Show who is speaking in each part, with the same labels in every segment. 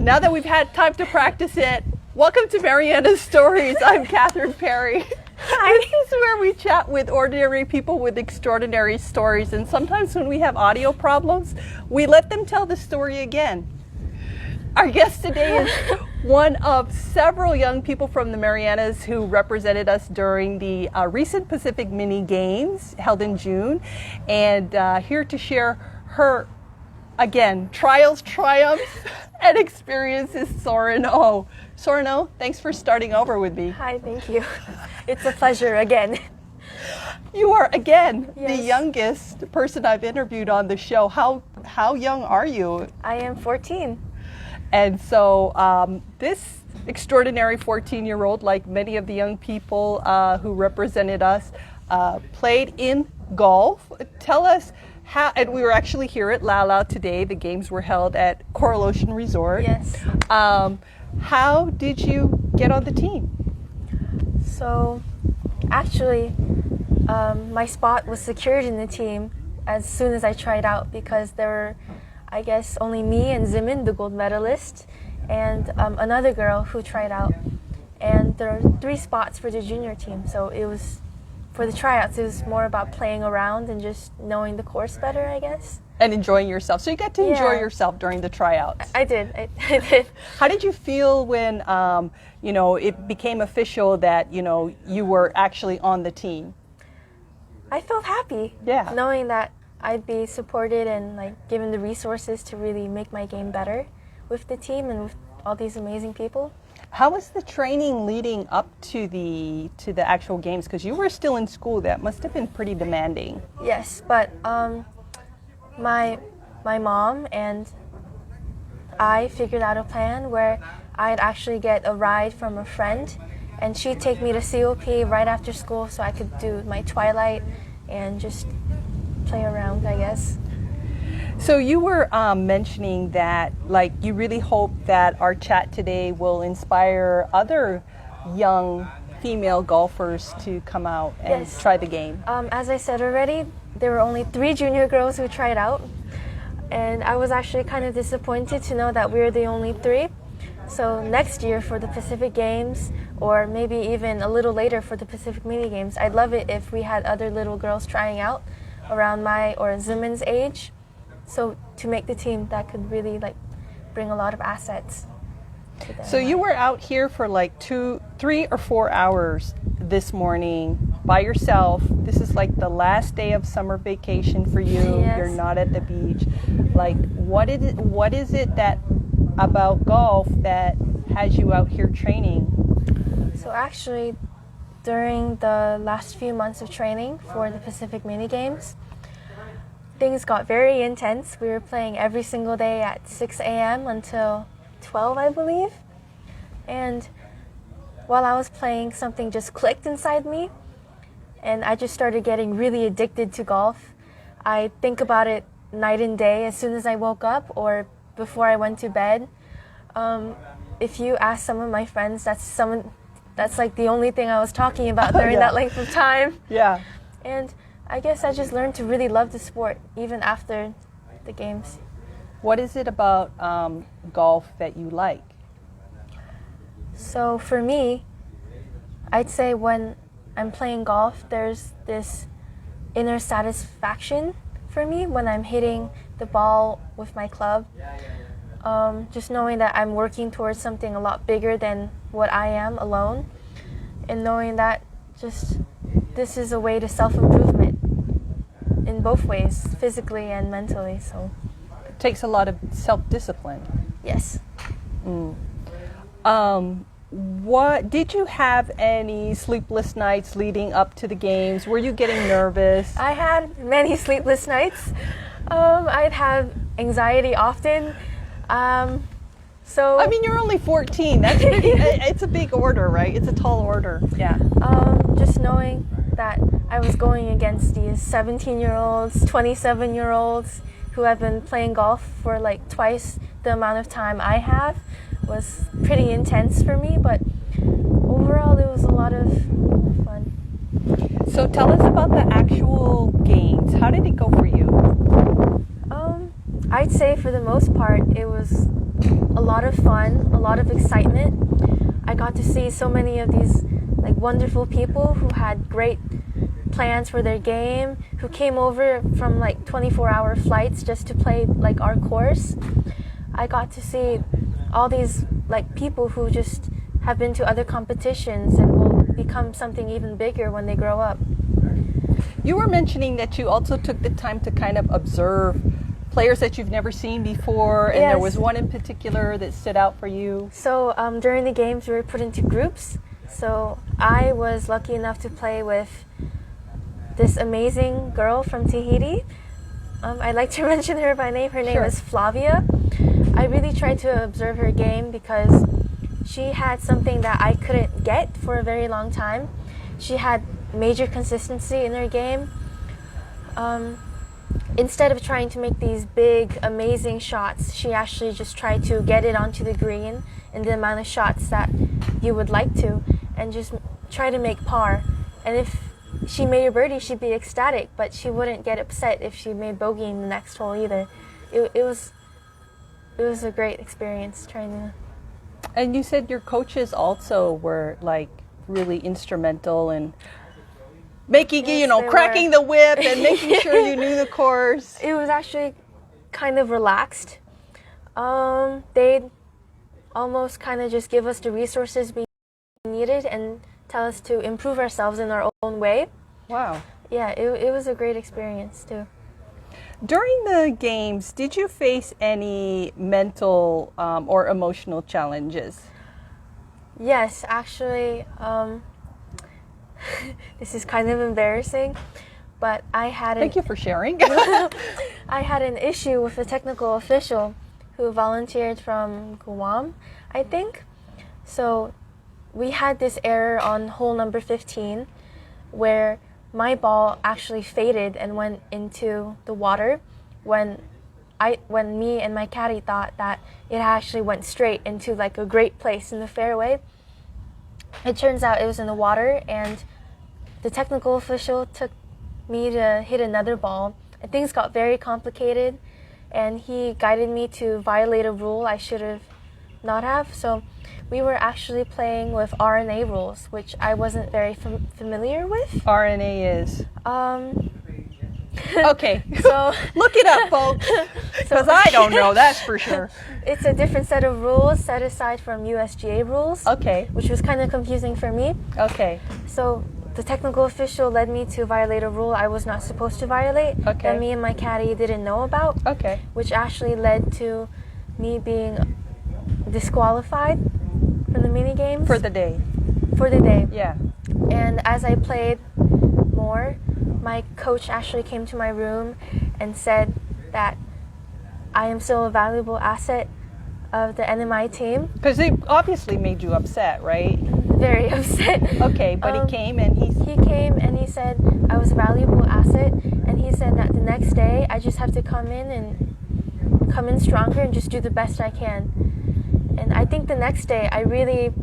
Speaker 1: Now that we've had time to practice it, welcome to Marianas Stories. I'm Catherine Perry.
Speaker 2: Hi.
Speaker 1: This is where we chat with ordinary people with extraordinary stories, and sometimes when we have audio problems, we let them tell the story again. Our guest today is one of several young people from the Marianas who represented us during the recent Pacific Mini Games held in June, and here to share her, again, trials, triumphs, and experiences, Soarin Oh. Soarin Oh, thanks for starting over with me.
Speaker 2: Hi, thank you. It's a pleasure again.
Speaker 1: You are, again,
Speaker 2: Yes.
Speaker 1: the youngest person I've interviewed on the show. How young are you?
Speaker 2: I am 14.
Speaker 1: And so this extraordinary 14-year-old, like many of the young people who represented us, played in golf. Tell us how, and we were actually here at La La today. The games were held at Coral Ocean Resort.
Speaker 2: Yes.
Speaker 1: How did you get on the team?
Speaker 2: So, actually, my spot was secured in the team as soon as I tried out because there were, I guess, only me and Zimin, the gold medalist, and another girl who tried out. And there are 3 spots for the junior team. So it was, for the tryouts, it was more about playing around and just knowing the course better, I guess.
Speaker 1: And enjoying yourself. So you got to enjoy
Speaker 2: Yeah.
Speaker 1: yourself during the tryouts.
Speaker 2: I did. I did.
Speaker 1: How did you feel when, it became official that, you were actually on the team?
Speaker 2: I felt happy.
Speaker 1: Yeah.
Speaker 2: Knowing that I'd be supported and given the resources to really make my game better with the team and with all these amazing people.
Speaker 1: How was the training leading up to the actual games? Because you were still in school. That must have been pretty demanding.
Speaker 2: Yes, but my mom and I figured out a plan where I'd actually get a ride from a friend, and she'd take me to COP right after school so I could do my twilight and just play around, I guess.
Speaker 1: So you were mentioning that, you really hope that our chat today will inspire other young female golfers to come out and
Speaker 2: Yes.
Speaker 1: try the game.
Speaker 2: As I said already, there were only 3 junior girls who tried out, and I was actually kind of disappointed to know that we were the only 3. So next year for the Pacific Games, or maybe even a little later for the Pacific Mini Games, I'd love it if we had other little girls trying out around my or Zimin's age. So to make the team, that could really bring a lot of assets to them.
Speaker 1: So you were out here for 2, 3, or 4 hours this morning by yourself. This is the last day of summer vacation for you.
Speaker 2: Yes.
Speaker 1: You're not at the beach. What is it that about golf that has you out here training?
Speaker 2: So actually, during the last few months of training for the Pacific Mini Games, things got very intense. We were playing every single day at 6 a.m. until 12, I believe. And while I was playing, something just clicked inside me, and I just started getting really addicted to golf. I think about it night and day as soon as I woke up or before I went to bed. If you ask some of my friends, that's the only thing I was talking about during
Speaker 1: Yeah.
Speaker 2: that length of time.
Speaker 1: Yeah.
Speaker 2: And I guess I just learned to really love the sport even after the games.
Speaker 1: What is it about golf that you like?
Speaker 2: So for me, I'd say when I'm playing golf, there's this inner satisfaction for me when I'm hitting the ball with my club. Just knowing that I'm working towards something a lot bigger than what I am alone, and knowing that this is a way to self-improvement in both ways, physically and mentally. So
Speaker 1: It takes a lot of self-discipline.
Speaker 2: yes.
Speaker 1: What did you have any sleepless nights leading up to the games? Were you getting nervous?
Speaker 2: I had many sleepless nights. I'd have anxiety often.
Speaker 1: You're only 14. That's pretty, it's a big order, right? It's a tall order. Yeah.
Speaker 2: Just knowing that I was going against these 17-year-olds, 27-year-olds who have been playing golf for twice the amount of time I have was pretty intense for me, but overall it was a lot of fun.
Speaker 1: So tell us about the actual games. How did it go for you?
Speaker 2: I'd say for the most part it was a lot of fun, a lot of excitement. I got to see so many of these like wonderful people who had great plans for their game, who came over from like 24-hour flights just to play like our course. I got to see all these like people who just have been to other competitions and will become something even bigger when they grow up.
Speaker 1: You were mentioning that you also took the time to kind of observe players that you've never seen before, and there was one in particular that stood out for you.
Speaker 2: So during the games, we were put into groups. So I was lucky enough to play with this amazing girl from Tahiti. I'd like to mention her by name. Her name is Flavia. I really tried to observe her game because she had something that I couldn't get for a very long time. She had major consistency in her game. Instead of trying to make these big, amazing shots, she actually just tried to get it onto the green in the amount of shots that you would like to, and just try to make par. And if she made a birdie, she'd be ecstatic, but she wouldn't get upset if she made bogey in the next hole either. It was a great experience trying to.
Speaker 1: And you said your coaches also were like really instrumental in making, cracking the whip and making sure you knew the course.
Speaker 2: It was actually kind of relaxed. They'd almost kind of just give us the resources we needed and tell us to improve ourselves in our own way.
Speaker 1: Wow.
Speaker 2: Yeah, it was a great experience too.
Speaker 1: During the games, did you face any mental or emotional challenges?
Speaker 2: Yes, actually, this is kind of embarrassing, but I had
Speaker 1: Thank you for sharing.
Speaker 2: I had an issue with a technical official who volunteered from Guam, I think. So we had this error on hole number 15 where my ball actually faded and went into the water when me and my caddy thought that it actually went straight into like a great place in the fairway. It turns out it was in the water, and the technical official took me to hit another ball, and things got very complicated, and he guided me to violate a rule I should have not have. So we were actually playing with RNA rules, which I wasn't very familiar with.
Speaker 1: RNA is? Okay,
Speaker 2: so
Speaker 1: look it up, folks, because I don't know, that's for sure.
Speaker 2: It's a different set of rules set aside from USGA rules.
Speaker 1: Okay.
Speaker 2: Which was kind of confusing for me.
Speaker 1: Okay.
Speaker 2: So the technical official led me to violate a rule I was not supposed to violate, that me and my caddy didn't know about.
Speaker 1: Okay.
Speaker 2: Which actually led to me being disqualified from the mini games.
Speaker 1: For the day.
Speaker 2: For the day.
Speaker 1: Yeah.
Speaker 2: And as I played more, my coach actually came to my room and said that I am still a valuable asset of the NMI team.
Speaker 1: Because it obviously made you upset, right?
Speaker 2: Very upset.
Speaker 1: Okay, but he came and
Speaker 2: he came and he said I was a valuable asset, and he said that the next day I just have to come in stronger and just do the best I can. And I think the next day I really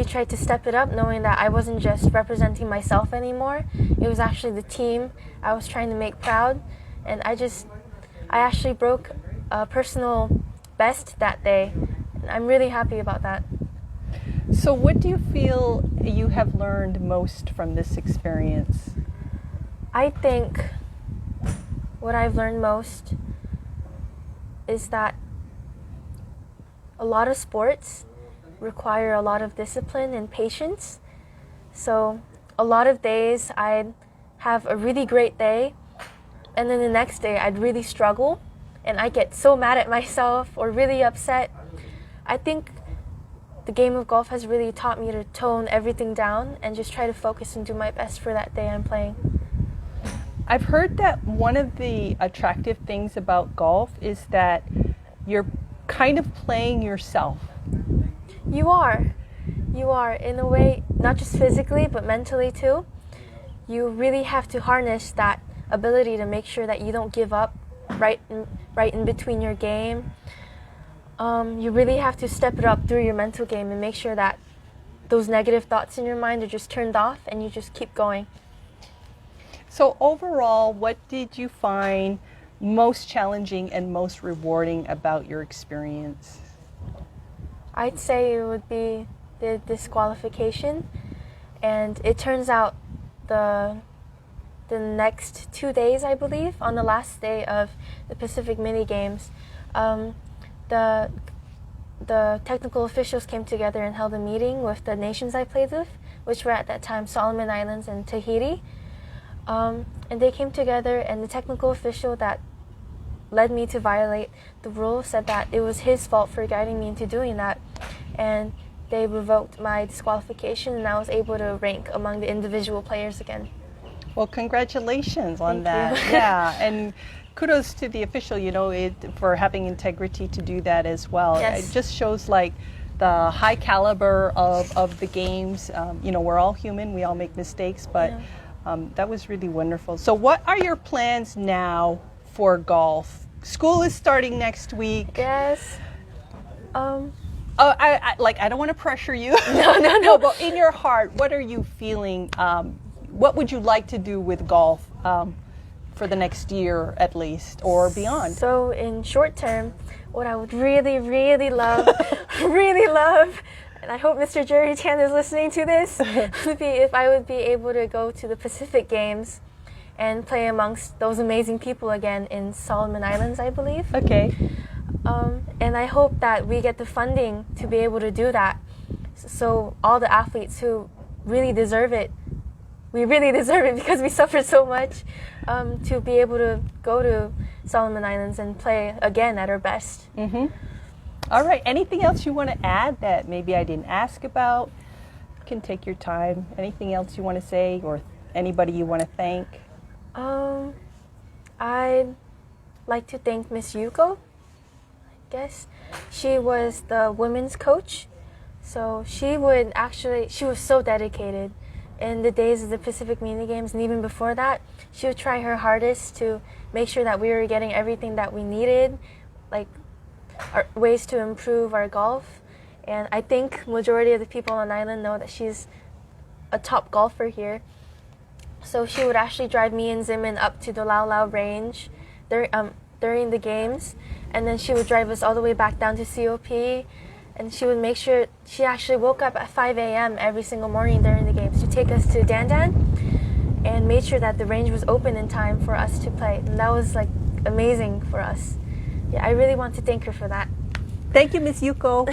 Speaker 2: tried to step it up, knowing that I wasn't just representing myself anymore. It was actually the team I was trying to make proud. And I actually broke a personal best that day. And I'm really happy about that.
Speaker 1: So what do you feel you have learned most from this experience?
Speaker 2: I think what I've learned most is that a lot of sports require a lot of discipline and patience. So a lot of days I'd have a really great day, and then the next day I'd really struggle and I get so mad at myself or really upset. I think the game of golf has really taught me to tone everything down and just try to focus and do my best for that day I'm playing.
Speaker 1: I've heard that one of the attractive things about golf is that you're kind of playing yourself.
Speaker 2: You are in a way, not just physically but mentally too. You really have to harness that ability to make sure that you don't give up right in between your game. You really have to step it up through your mental game and make sure that those negative thoughts in your mind are just turned off and you just keep going.
Speaker 1: So overall, what did you find most challenging and most rewarding about your experience?
Speaker 2: I'd say it would be the disqualification, and it turns out the next 2 days, I believe, on the last day of the Pacific Mini Games, the technical officials came together and held a meeting with the nations I played with, which were at that time Solomon Islands and Tahiti. And they came together, and the technical official that led me to violate the rule said that it was his fault for guiding me into doing that, and they revoked my disqualification, and I was able to rank among the individual players again.
Speaker 1: Well, congratulations on
Speaker 2: Thank
Speaker 1: that.
Speaker 2: you.
Speaker 1: Yeah, and kudos to the official, for having integrity to do that as well.
Speaker 2: Yes.
Speaker 1: It just shows like the high caliber of the games. We're all human, we all make mistakes, but that was really wonderful. So what are your plans now for golf? School is starting next week.
Speaker 2: Yes.
Speaker 1: I don't want to pressure you.
Speaker 2: No.
Speaker 1: But in your heart, what are you feeling? What would you like to do with golf for the next year at least, or beyond?
Speaker 2: So in short term, what I would really, really love, really love, and I hope Mr. Jerry Chan is listening to this, would be if I would be able to go to the Pacific Games and play amongst those amazing people again in Solomon Islands, I believe.
Speaker 1: Okay.
Speaker 2: And I hope that we get the funding to be able to do that. So all the athletes who really deserve it, we really deserve it because we suffered so much, to be able to go to Solomon Islands and play again at our best.
Speaker 1: Mm-hmm. All right. Anything else you want to add that maybe I didn't ask about? You can take your time. Anything else you want to say, or anybody you want to thank?
Speaker 2: I'd like to thank Miss Yuko. I guess she was the women's coach, so she was so dedicated in the days of the Pacific Mini Games, and even before that, she would try her hardest to make sure that we were getting everything that we needed, like ways to improve our golf. And I think majority of the people on the island know that she's a top golfer here. So she would actually drive me and Zimin up to the Lau Lau range during the games, and then she would drive us all the way back down to COP, and she would make sure, she actually woke up at 5 a.m. every single morning during the games to take us to Dan Dan and made sure that the range was open in time for us to play. And that was like amazing for us. Yeah, I really want to thank her for that.
Speaker 1: Thank you, Miss Yuko.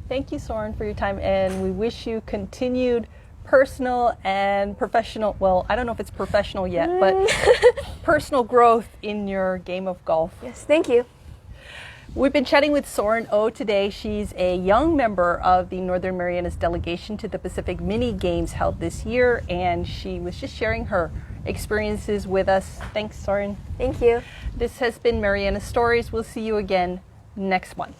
Speaker 1: Thank you, Soarin, for your time, and we wish you continued personal and professional, well, I don't know if it's professional yet, but personal growth in your game of golf.
Speaker 2: Yes, thank you.
Speaker 1: We've been chatting with Soarin Oh today. She's a young member of the Northern Marianas delegation to the Pacific Mini Games held this year, and she was just sharing her experiences with us. Thanks, Soarin.
Speaker 2: Thank you.
Speaker 1: This has been Marianas Stories. We'll see you again next month.